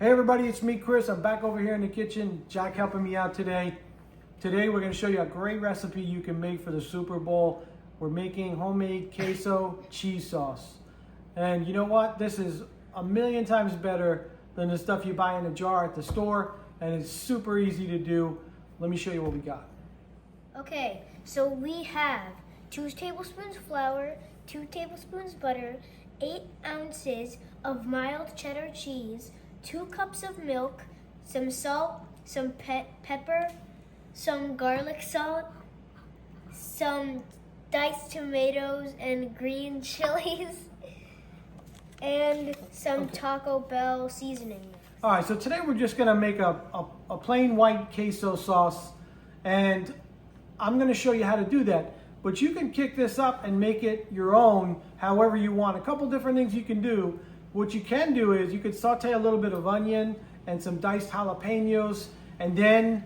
Hey everybody, it's me, Chris. I'm back over here in the kitchen. Jack helping me out today. Today we're going to show you a great recipe you can make for the Super Bowl. We're making homemade queso cheese sauce. And you know what? This is a million times better than the stuff you buy in a jar at the store. And it's super easy to do. Let me show you what we got. Okay, so we have 2 tablespoons flour, 2 tablespoons butter, 8 ounces of mild cheddar cheese, 2 cups of milk, some salt, some pepper, some garlic salt, some diced tomatoes and green chilies, and some Taco Bell seasoning. All right, so today we're just gonna make a plain white queso sauce, and I'm gonna show you how to do that. But you can kick this up and make it your own however you want. A couple different things you can do. What you can do is you could saute a little bit of onion and some diced jalapenos and then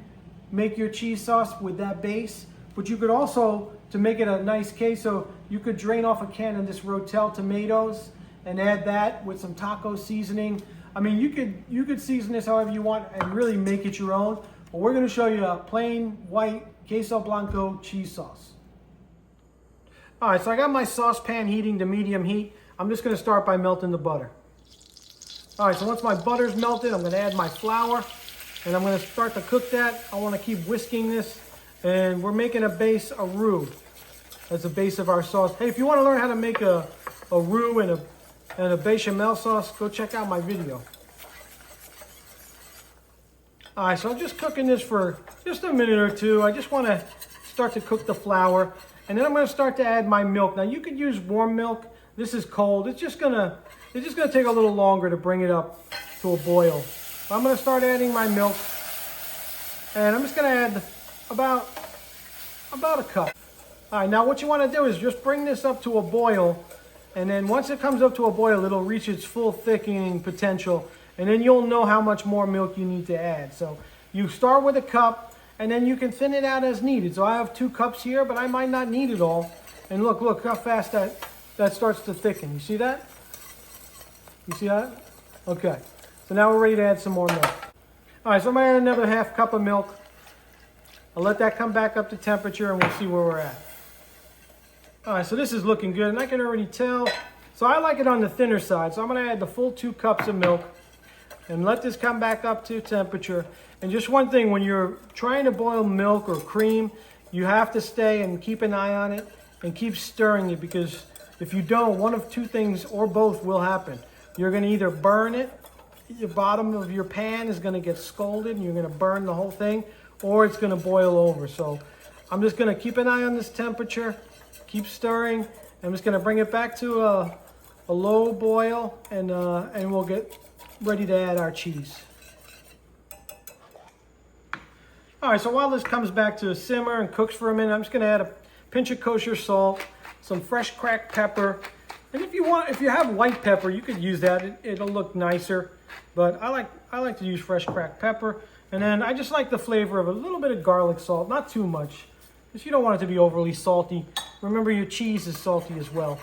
make your cheese sauce with that base. But you could also, to make it a nice queso, you could drain off a can of this Rotel tomatoes and add that with some taco seasoning. I mean, you could season this however you want and really make it your own. But we're gonna show you a plain white queso blanco cheese sauce. All right, so I got my saucepan heating to medium heat. I'm just gonna start by melting the butter. All right, so once my butter's melted, I'm gonna add my flour and I'm gonna start to cook that. I wanna keep whisking this, and we're making a base, a roux. That's the base of our sauce. Hey, if you wanna learn how to make a roux and a bechamel sauce, go check out my video. All right, so I'm just cooking this for just a minute or two. I just wanna start to cook the flour, and then I'm gonna start to add my milk. Now you could use warm milk. This is cold. It's just gonna take a little longer to bring it up to a boil. I'm gonna start adding my milk, and I'm just gonna add about a cup. All right, now what you wanna do is just bring this up to a boil, and then once it comes up to a boil, it'll reach its full thickening potential, and then you'll know how much more milk you need to add. So you start with a cup, and then you can thin it out as needed. So I have 2 cups here, but I might not need it all. And look how fast that starts to thicken. You see that? You see that? Okay. So now we're ready to add some more milk. All right, so I'm gonna add another half cup of milk. I'll let that come back up to temperature and we'll see where we're at. All right, so this is looking good and I can already tell. So I like it on the thinner side. So I'm gonna add the full 2 cups of milk and let this come back up to temperature. And just one thing, when you're trying to boil milk or cream, you have to stay and keep an eye on it and keep stirring it, because if you don't, one of 2 things or both will happen. You're gonna either burn it, the bottom of your pan is gonna get scalded and you're gonna burn the whole thing, or it's gonna boil over. So I'm just gonna keep an eye on this temperature, keep stirring. I'm just gonna bring it back to a low boil, and we'll get ready to add our cheese. All right, so while this comes back to a simmer and cooks for a minute, I'm just gonna add a pinch of kosher salt, some fresh cracked pepper. And if you have white pepper, you could use that. It'll look nicer. But I like to use fresh cracked pepper. And then I just like the flavor of a little bit of garlic salt, not too much, because you don't want it to be overly salty. Remember, your cheese is salty as well.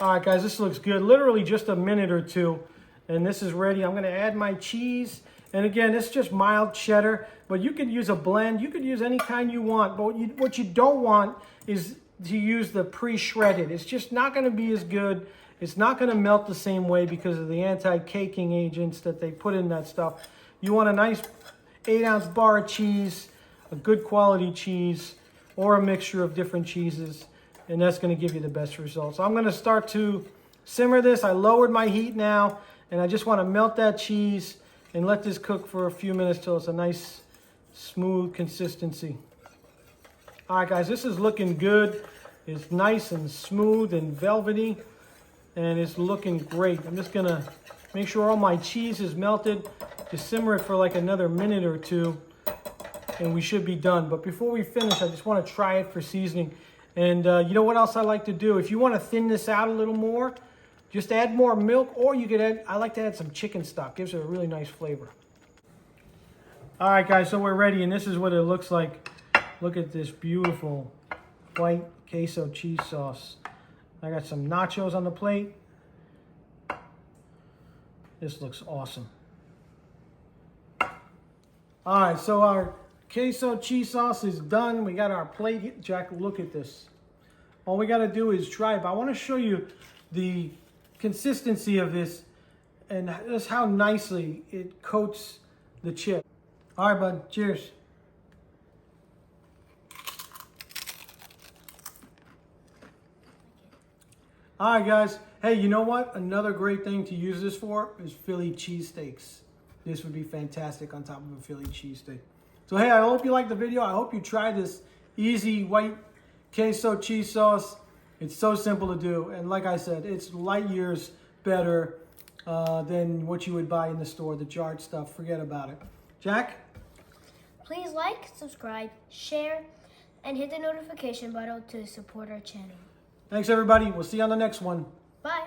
All right, guys, this looks good. Literally just a minute or 2, and this is ready. I'm gonna add my cheese. And again, it's just mild cheddar, but you could use a blend. You could use any kind you want, but what you don't want is to use the pre-shredded. It's just not gonna be as good. It's not gonna melt the same way because of the anti-caking agents that they put in that stuff. You want a nice 8-ounce bar of cheese, a good quality cheese, or a mixture of different cheeses, and that's gonna give you the best results. So I'm gonna start to simmer this. I lowered my heat now, and I just wanna melt that cheese and let this cook for a few minutes till it's a nice, smooth consistency. All right, guys, this is looking good. It's nice and smooth and velvety, and it's looking great. I'm just gonna make sure all my cheese is melted. Just simmer it for like another minute or 2, and we should be done. But before we finish, I just wanna try it for seasoning. And you know what else I like to do? If you wanna thin this out a little more, just add more milk, or you could add, I like to add some chicken stock. Gives it a really nice flavor. All right, guys, so we're ready, and this is what it looks like. Look at this beautiful white queso cheese sauce. I got some nachos on the plate. This looks awesome. All right, so our queso cheese sauce is done. We got our plate here. Jack, look at this. All we got to do is try it. But I want to show you the consistency of this and just how nicely it coats the chip. All right, bud. Cheers. All right, guys. Hey, you know what? Another great thing to use this for is Philly cheesesteaks. This would be fantastic on top of a Philly cheesesteak. So, hey, I hope you liked the video. I hope you try this easy white queso cheese sauce. It's so simple to do. And like I said, it's light years better than what you would buy in the store, the jarred stuff. Forget about it. Jack? Please like, subscribe, share, and hit the notification button to support our channel. Thanks, everybody. We'll see you on the next one. Bye.